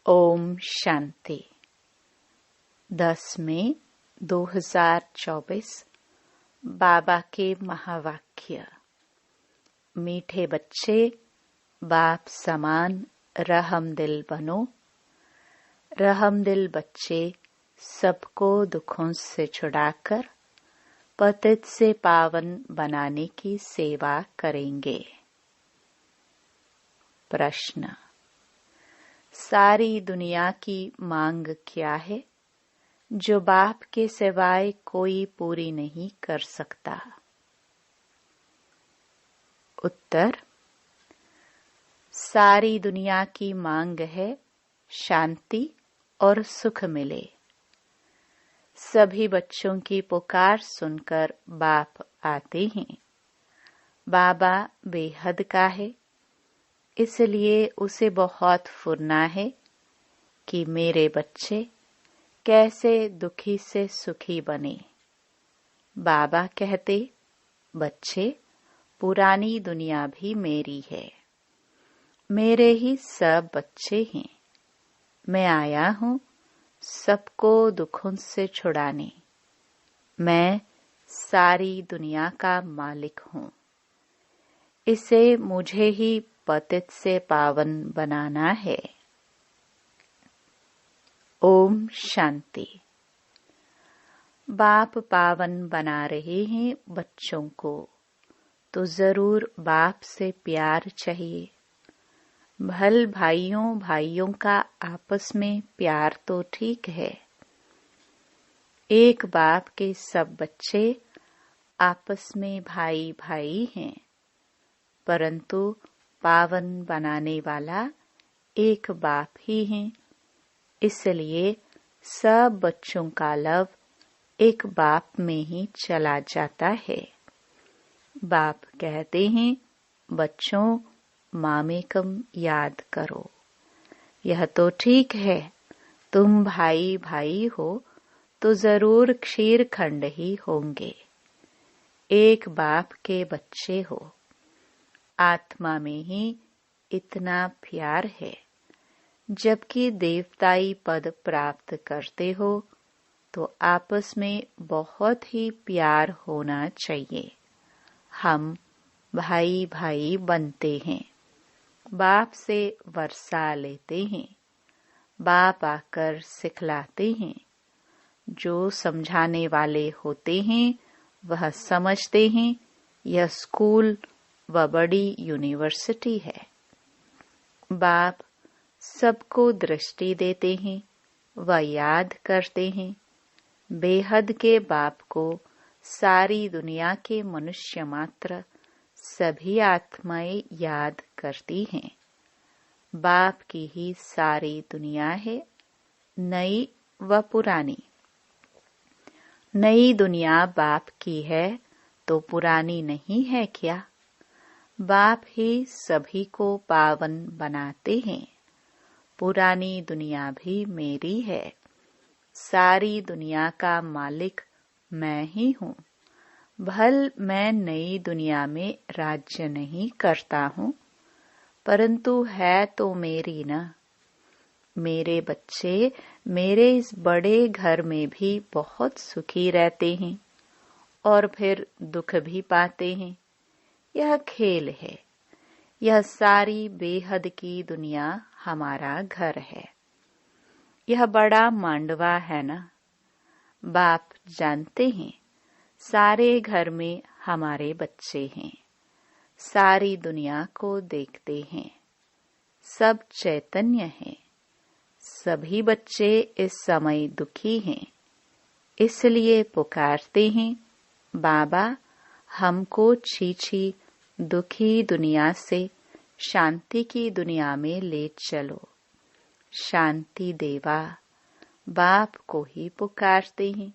ओम शांति। 10 मई 2024। बाबा के महावाक्य। मीठे बच्चे, बाप समान रहम दिल बनो। रहम दिल बच्चे सबको दुखों से छुड़ाकर पतित से पावन बनाने की सेवा करेंगे। प्रश्न। सारी दुनिया की मांग क्या है जो बाप के सिवाय कोई पूरी नहीं कर सकता? उत्तर। सारी दुनिया की मांग है शांति और सुख मिले। सभी बच्चों की पुकार सुनकर बाप आते हैं। बाबा बेहद का है, इसलिए उसे बहुत फुरना है कि मेरे बच्चे कैसे दुखी से सुखी बने। बाबा कहते, बच्चे, पुरानी दुनिया भी मेरी है, मेरे ही सब बच्चे हैं। मैं आया हूँ सबको दुखों से छुड़ाने। मैं सारी दुनिया का मालिक हूँ। इसे मुझे ही पतित से पावन बनाना है। ओम शांति। बाप पावन बना रहे हैं बच्चों को, तो जरूर बाप से प्यार चाहिए। भल भाइयों भाइयों का आपस में प्यार तो ठीक है। एक बाप के सब बच्चे आपस में भाई भाई हैं, परंतु पावन बनाने वाला एक बाप ही है। इसलिए सब बच्चों का लव एक बाप में ही चला जाता है। बाप कहते हैं, बच्चों, मामेकम याद करो। यह तो ठीक है, तुम भाई भाई हो तो जरूर क्षीर खंड ही होंगे। एक बाप के बच्चे हो। आत्मा में ही इतना प्यार है। जबकि देवताई पद प्राप्त करते हो तो आपस में बहुत ही प्यार होना चाहिए। हम भाई भाई बनते हैं, बाप से वर्षा लेते हैं। बाप आकर सिखलाते हैं। जो समझाने वाले होते हैं वह समझते हैं यह स्कूल व बड़ी यूनिवर्सिटी है। बाप सबको दृष्टि देते हैं व याद करते हैं। बेहद के बाप को सारी दुनिया के मनुष्य मात्र सभी आत्माएं याद करती हैं। बाप की ही सारी दुनिया है, नई व पुरानी। नई दुनिया बाप की है तो पुरानी नहीं है क्या? बाप ही सभी को पावन बनाते हैं। पुरानी दुनिया भी मेरी है। सारी दुनिया का मालिक मैं ही हूँ। भल मैं नई दुनिया में राज्य नहीं करता हूँ, परंतु है तो मेरी न। मेरे बच्चे मेरे इस बड़े घर में भी बहुत सुखी रहते हैं और फिर दुख भी पाते हैं। यह खेल है। यह सारी बेहद की दुनिया हमारा घर है। यह बड़ा मांडवा है ना। बाप जानते हैं सारे घर में हमारे बच्चे हैं। सारी दुनिया को देखते हैं। सब चैतन्य हैं। सभी बच्चे इस समय दुखी हैं, इसलिए पुकारते हैं, बाबा हमको छी दुखी दुनिया से शांति की दुनिया में ले चलो। शांति देवा बाप को ही पुकारते हैं।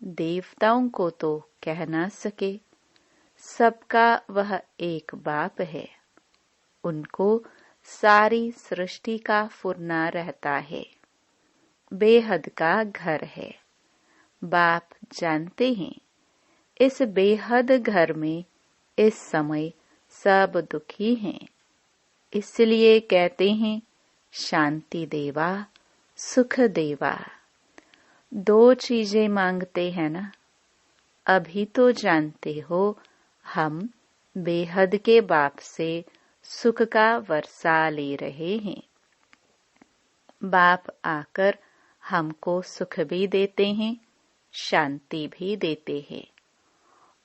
देवताओं को तो कह ना सके। सबका वह एक बाप है। उनको सारी सृष्टि का फुरना रहता है। बेहद का घर है। बाप जानते हैं इस बेहद घर में इस समय सब दुखी हैं। इसलिए कहते हैं शांति देवा, सुख देवा। दो चीजें मांगते हैं ना। अभी तो जानते हो हम बेहद के बाप से सुख का वर्षा ले रहे हैं। बाप आकर हमको सुख भी देते हैं, शांति भी देते हैं।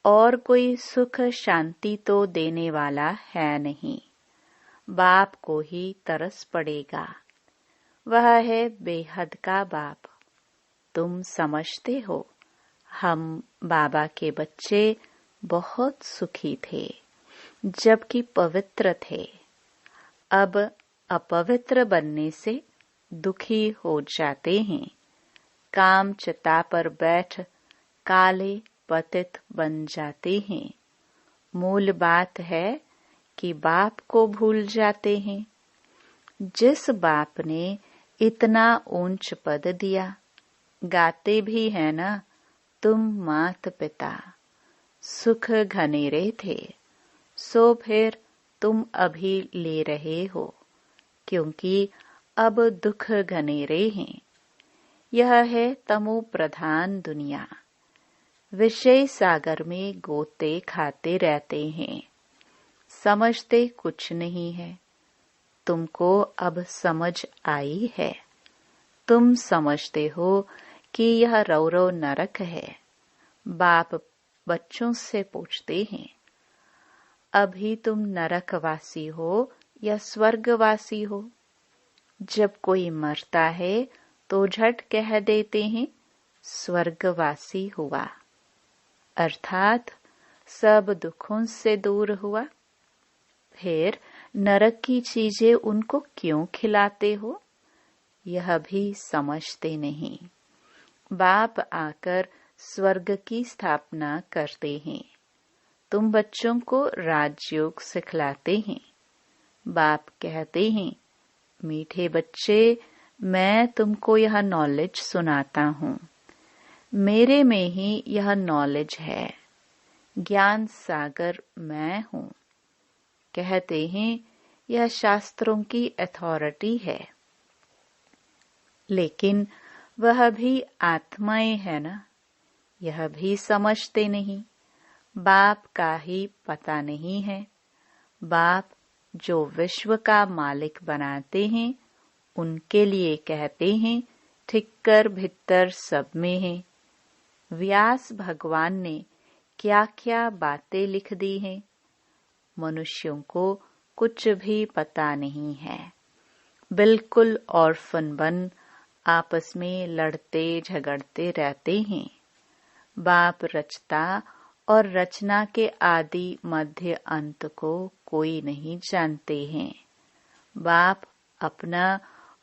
और कोई सुख शांति तो देने वाला है नहीं। बाप को ही तरस पड़ेगा। वह है बेहद का बाप। तुम समझते हो हम बाबा के बच्चे बहुत सुखी थे, जबकि पवित्र थे। अब अपवित्र बनने से दुखी हो जाते हैं। काम चिता पर बैठ काले पतित बन जाते हैं। मूल बात है कि बाप को भूल जाते हैं। जिस बाप ने इतना ऊंच पद दिया, गाते भी है ना, तुम मात पिता सुख घनेरे थे, सो फिर तुम अभी ले रहे हो, क्योंकि अब दुख घनेरे हैं। यह है तमो प्रधान दुनिया। विषय सागर में गोते खाते रहते हैं, समझते कुछ नहीं है। तुमको अब समझ आई है। तुम समझते हो कि यह रौरव नरक है। बाप बच्चों से पूछते हैं, अभी तुम नरकवासी हो या स्वर्गवासी हो? जब कोई मरता है तो झट कह देते हैं स्वर्गवासी हुआ, अर्थात सब दुखों से दूर हुआ। फिर नरक की चीजें उनको क्यों खिलाते हो, यह भी समझते नहीं। बाप आकर स्वर्ग की स्थापना करते हैं। तुम बच्चों को राजयोग सिखलाते हैं। बाप कहते हैं, मीठे बच्चे, मैं तुमको यह नॉलेज सुनाता हूँ। मेरे में ही यह नॉलेज है। ज्ञान सागर मैं हूँ। कहते हैं यह शास्त्रों की अथॉरिटी है, लेकिन वह भी आत्माएं है ना। यह भी समझते नहीं। बाप का ही पता नहीं है। बाप जो विश्व का मालिक बनाते हैं, उनके लिए कहते हैं ठिक्कर भित्तर सब में है। व्यास भगवान ने क्या क्या बातें लिख दी हैं, मनुष्यों को कुछ भी पता नहीं है। बिल्कुल ऑर्फन बन आपस में लड़ते झगड़ते रहते हैं। बाप रचता और रचना के आदि मध्य अंत को कोई नहीं जानते हैं। बाप अपना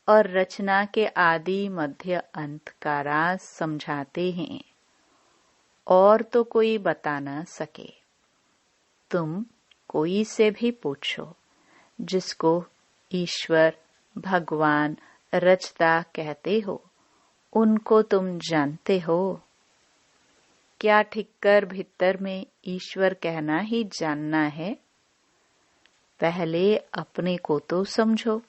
और रचना के आदि मध्य अंत का राज समझाते हैं, और तो कोई बता न सके। तुम कोई से भी पूछो, जिसको ईश्वर भगवान रचता कहते हो, उनको तुम जानते हो? क्या ठिक्कर भीतर में ईश्वर कहना ही जानना है? पहले अपने को तो समझो।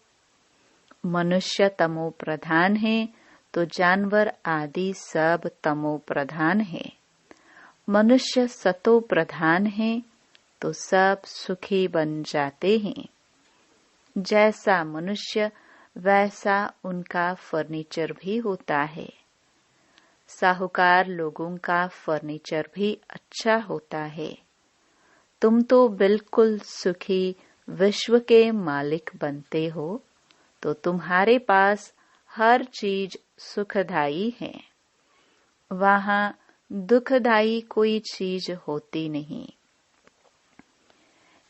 मनुष्य तमो प्रधान है तो जानवर आदि सब तमो प्रधान है। मनुष्य सतो प्रधान है तो सब सुखी बन जाते हैं। जैसा मनुष्य वैसा उनका फर्नीचर भी होता है। साहूकार लोगों का फर्नीचर भी अच्छा होता है। तुम तो बिल्कुल सुखी विश्व के मालिक बनते हो, तो तुम्हारे पास हर चीज सुखदायी है। वहां दुखदायी कोई चीज होती नहीं।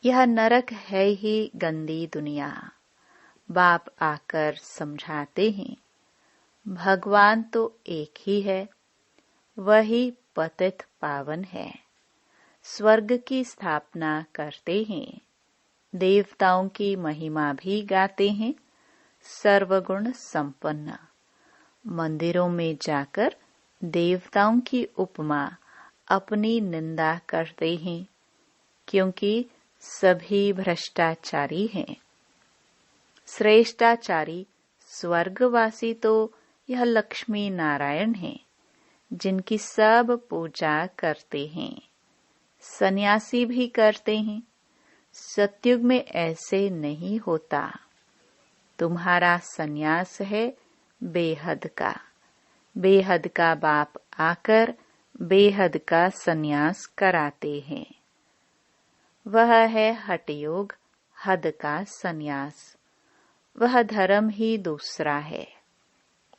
यह नरक है ही गंदी दुनिया। बाप आकर समझाते हैं, भगवान तो एक ही है, वही पतित पावन है। स्वर्ग की स्थापना करते हैं। देवताओं की महिमा भी गाते हैं, सर्वगुण संपन्न। मंदिरों में जाकर देवताओं की उपमा अपनी निंदा करते हैं, क्योंकि सभी भ्रष्टाचारी हैं। श्रेष्ठाचारी स्वर्गवासी तो यह लक्ष्मी नारायण हैं, जिनकी सब पूजा करते हैं, सन्यासी भी करते हैं। सतयुग में ऐसे नहीं होता। तुम्हारा सन्यास है बेहद का। बेहद का बाप आकर बेहद का सन्यास कराते हैं। वह है हठयोग, हद का सन्यास। वह धर्म ही दूसरा है।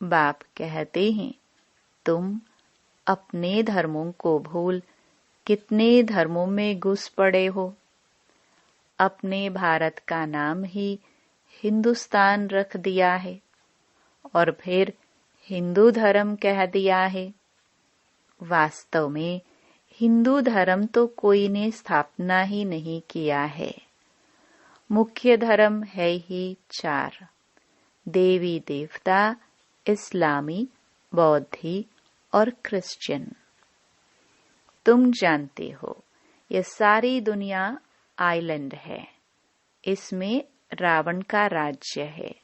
बाप कहते हैं, तुम अपने धर्मों को भूल कितने धर्मों में घुस पड़े हो। अपने भारत का नाम ही हिंदुस्तान रख दिया है और फिर हिंदू धर्म कह दिया है। वास्तव में हिंदू धर्म तो कोई ने स्थापना ही नहीं किया है। मुख्य धर्म है ही 4, देवी देवता, इस्लामी, बौद्धी और क्रिश्चियन। तुम जानते हो यह सारी दुनिया आइलैंड है। इसमें रावण का राज्य है।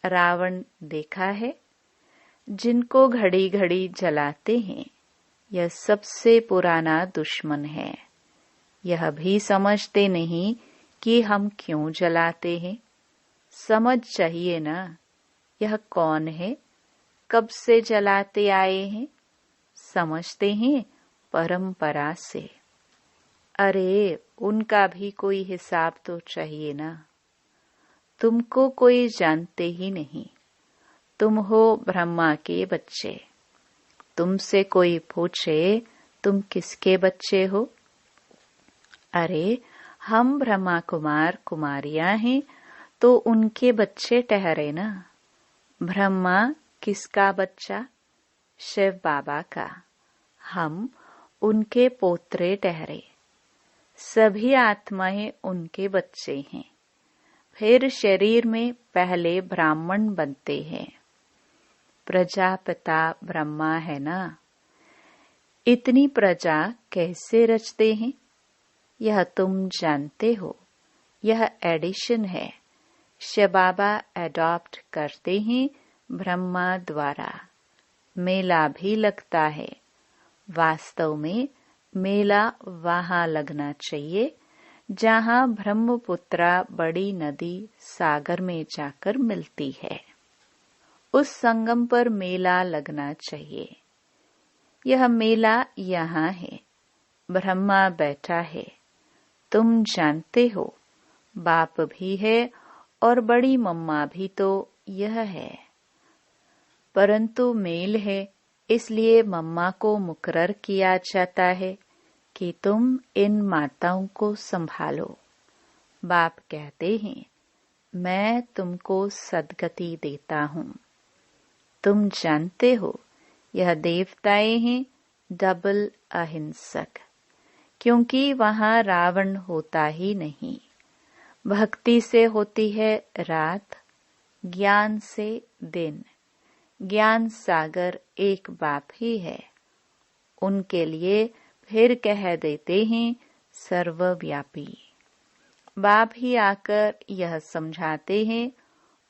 रावण देखा है? जिनको घड़ी घड़ी जलाते हैं, यह सबसे पुराना दुश्मन है। यह भी समझते नहीं कि हम क्यों जलाते हैं। समझ चाहिए ना, यह कौन है, कब से जलाते आए हैं। समझते हैं परंपरा से। अरे उनका भी कोई हिसाब तो चाहिए ना। तुमको कोई जानते ही नहीं। तुम हो ब्रह्मा के बच्चे। तुमसे कोई पूछे तुम किसके बच्चे हो? अरे हम ब्रह्मा कुमार कुमारियां हैं तो उनके बच्चे ठहरे ना। ब्रह्मा किसका बच्चा? शिव बाबा का। हम उनके पोत्रे ठहरे। सभी आत्माएं उनके बच्चे हैं। फिर शरीर में पहले ब्राह्मण बनते हैं। प्रजापिता ब्रह्मा है ना। इतनी प्रजा कैसे रचते हैं, यह तुम जानते हो। यह एडिशन है। शिव बाबा एडॉप्ट करते हैं ब्रह्मा द्वारा। मेला भी लगता है। वास्तव में मेला वहां लगना चाहिए जहां ब्रह्मपुत्रा बड़ी नदी सागर में जाकर मिलती है। उस संगम पर मेला लगना चाहिए। यह मेला यहाँ है। ब्रह्मा बैठा है। तुम जानते हो बाप भी है और बड़ी मम्मा भी तो यह है। परंतु मेल है, इसलिए मम्मा को मुकर्रर किया जाता है कि तुम इन माताओं को संभालो। बाप कहते हैं, मैं तुमको सद्गति देता हूँ। तुम जानते हो यह देवताएं हैं डबल अहिंसक, क्योंकि वहां रावण होता ही नहीं। भक्ति से होती है रात, ज्ञान से दिन। ज्ञान सागर एक बाप ही है। उनके लिए फिर कह देते हैं सर्वव्यापी। बाप ही आकर यह समझाते हैं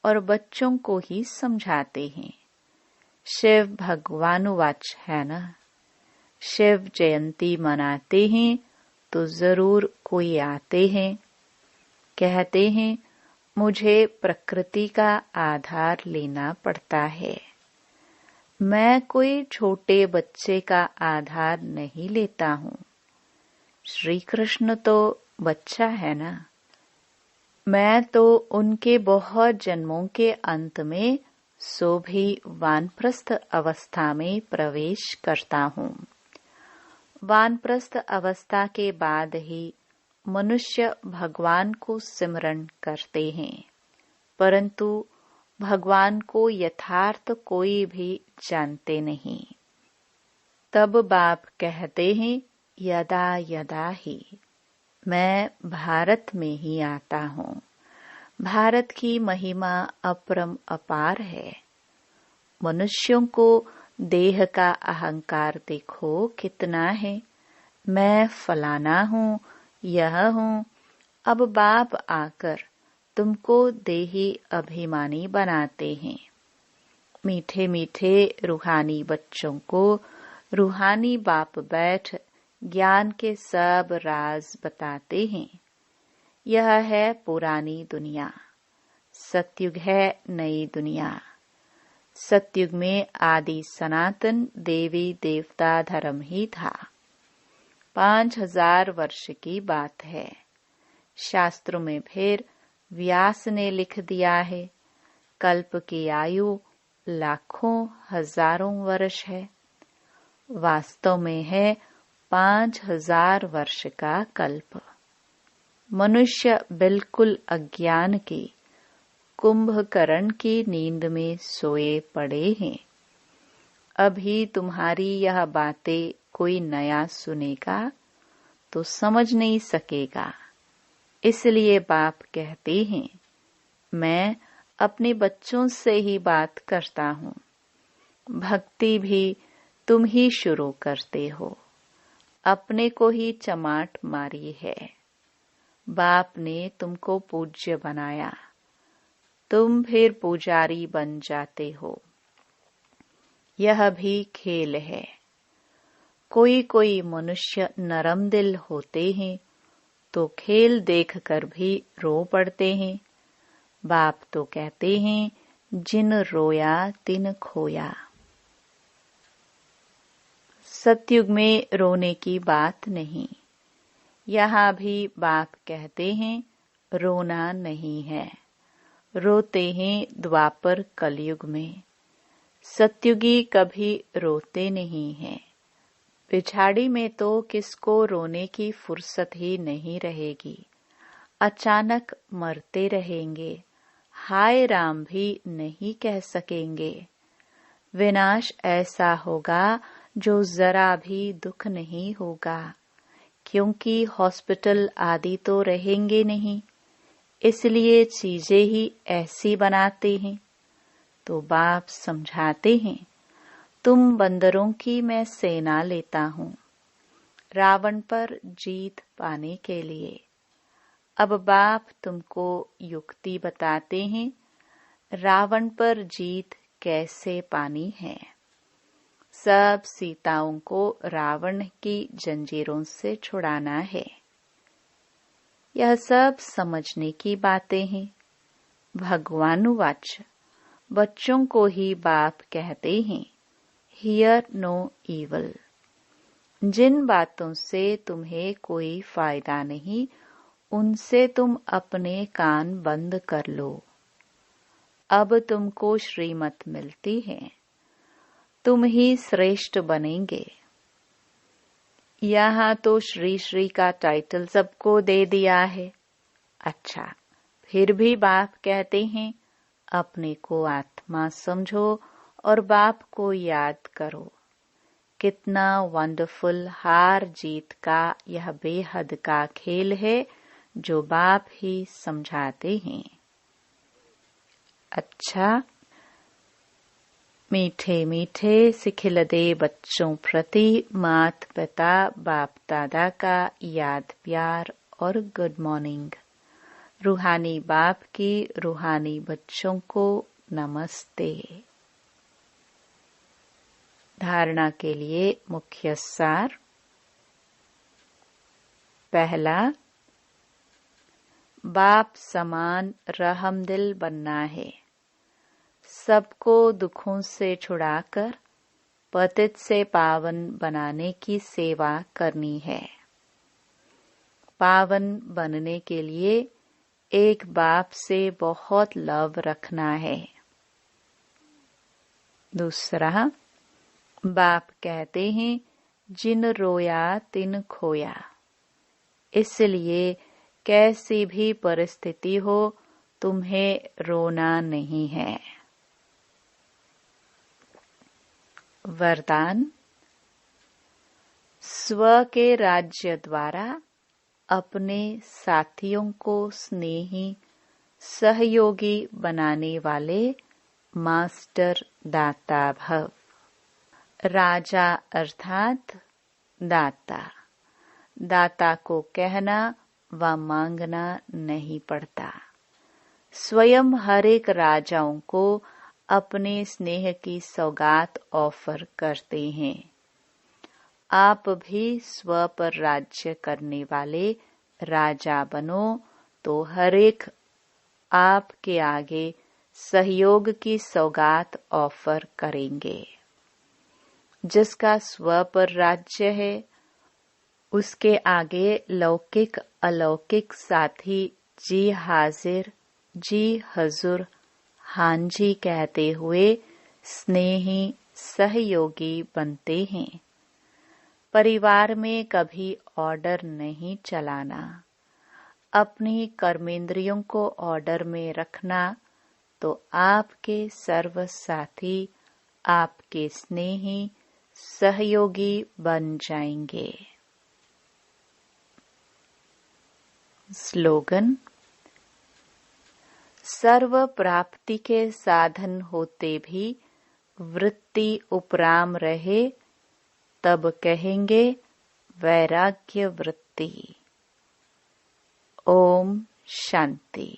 और बच्चों को ही समझाते हैं। शिव भगवानुवाच है ना। शिव जयंती मनाते हैं तो जरूर कोई आते हैं। कहते हैं मुझे प्रकृति का आधार लेना पड़ता है। मैं कोई छोटे बच्चे का आधार नहीं लेता हूँ। श्री कृष्ण तो बच्चा है ना। मैं तो उनके बहुत जन्मों के अंत में सो भी वानप्रस्थ अवस्था में प्रवेश करता हूँ। वानप्रस्थ अवस्था के बाद ही मनुष्य भगवान को सिमरण करते हैं, परंतु भगवान को यथार्थ कोई भी जानते नहीं। तब बाप कहते हैं यदा यदा ही। मैं भारत में ही आता हूँ। भारत की महिमा अपरम अपार है। मनुष्यों को देह का अहंकार देखो कितना है। मैं फलाना हूँ, यह हूँ। अब बाप आकर तुमको देही अभिमानी बनाते हैं। मीठे मीठे रूहानी बच्चों को रूहानी बाप बैठ ज्ञान के सब राज बताते हैं। यह है पुरानी दुनिया, सतयुग है नई दुनिया। सतयुग में आदि सनातन देवी देवता धर्म ही था। 5000 वर्ष की बात है। शास्त्रों में फिर व्यास ने लिख दिया है, कल्प की आयु लाखों हजारों वर्ष है। वास्तव में है 5000 वर्ष का कल्प। मनुष्य बिल्कुल अज्ञान की कुंभकर्ण की नींद में सोए पड़े हैं। अभी तुम्हारी यह बातें कोई नया सुनेगा तो समझ नहीं सकेगा। इसलिए बाप कहते हैं, मैं अपने बच्चों से ही बात करता हूँ। भक्ति भी तुम ही शुरू करते हो, अपने को ही चमाट मारी है। बाप ने तुमको पूज्य बनाया, तुम फिर पुजारी बन जाते हो। यह भी खेल है। कोई कोई मनुष्य नरम दिल होते हैं तो खेल देखकर भी रो पड़ते हैं। बाप तो कहते हैं, जिन रोया तिन खोया। सतयुग में रोने की बात नहीं। यहाँ भी बाप कहते हैं, रोना नहीं है। रोते हैं द्वापर कलयुग में। सतयुगी कभी रोते नहीं हैं। पिछाड़ी में तो किसको रोने की फुर्सत ही नहीं रहेगी। अचानक मरते रहेंगे, हाय राम भी नहीं कह सकेंगे। विनाश ऐसा होगा जो जरा भी दुख नहीं होगा, क्योंकि हॉस्पिटल आदि तो रहेंगे नहीं। इसलिए चीजें ही ऐसी बनाते हैं। तो बाप समझाते हैं, तुम बंदरों की मैं सेना लेता हूँ, रावण पर जीत पाने के लिए। अब बाप तुमको युक्ति बताते हैं, रावण पर जीत कैसे पानी है। सब सीताओं को रावण की जंजीरों से छुड़ाना है। यह सब समझने की बातें हैं। भगवानुवाच, बच्चों को ही बाप कहते हैं, हियर नो ईवल। जिन बातों से तुम्हें कोई फायदा नहीं, उनसे तुम अपने कान बंद कर लो। अब तुमको श्रीमत मिलती है, तुम ही श्रेष्ठ बनेंगे। यहाँ तो श्री श्री का टाइटल सबको दे दिया है। अच्छा, फिर भी बाप कहते हैं, अपने को आत्मा समझो और बाप को याद करो। कितना वंडरफुल हार जीत का यह बेहद का खेल है जो बाप ही समझाते हैं। अच्छा, मीठे मीठे सिखिलदे बच्चों प्रति मात पिता बाप दादा का याद प्यार और गुड मॉर्निंग। रूहानी बाप की रूहानी बच्चों को नमस्ते। धारणा के लिए मुख्य सार। पहला, बाप समान रहमदिल बनना है। सबको दुखों से छुड़ाकर पतित से पावन बनाने की सेवा करनी है। पावन बनने के लिए एक बाप से बहुत लव रखना है। दूसरा, बाप कहते हैं, जिन रोया तिन खोया। इसलिए कैसी भी परिस्थिति हो, तुम्हें रोना नहीं है। वरदान, स्व के राज्य द्वारा अपने साथियों को स्नेही सहयोगी बनाने वाले मास्टर दाता भव। राजा अर्थात दाता। दाता को कहना व मांगना नहीं पड़ता। स्वयं हर एक राजाओं को अपने स्नेह की सौगात ऑफर करते हैं। आप भी स्व पर राज्य करने वाले राजा बनो तो हर एक आपके आगे सहयोग की सौगात ऑफर करेंगे। जिसका स्व पर राज्य है उसके आगे लौकिक अलौकिक साथी जी हाजिर, जी हजूर, हाँ जी कहते हुए स्नेही सहयोगी बनते हैं। परिवार में कभी ऑर्डर नहीं चलाना, अपनी कर्मेंद्रियों को ऑर्डर में रखना तो आपके सर्व साथी आपके स्नेही सहयोगी बन जाएंगे। स्लोगन: सर्व प्राप्ति के साधन होते भी वृत्ति उपराम रहे तब कहेंगे वैराग्य वृत्ति। ओम शांति।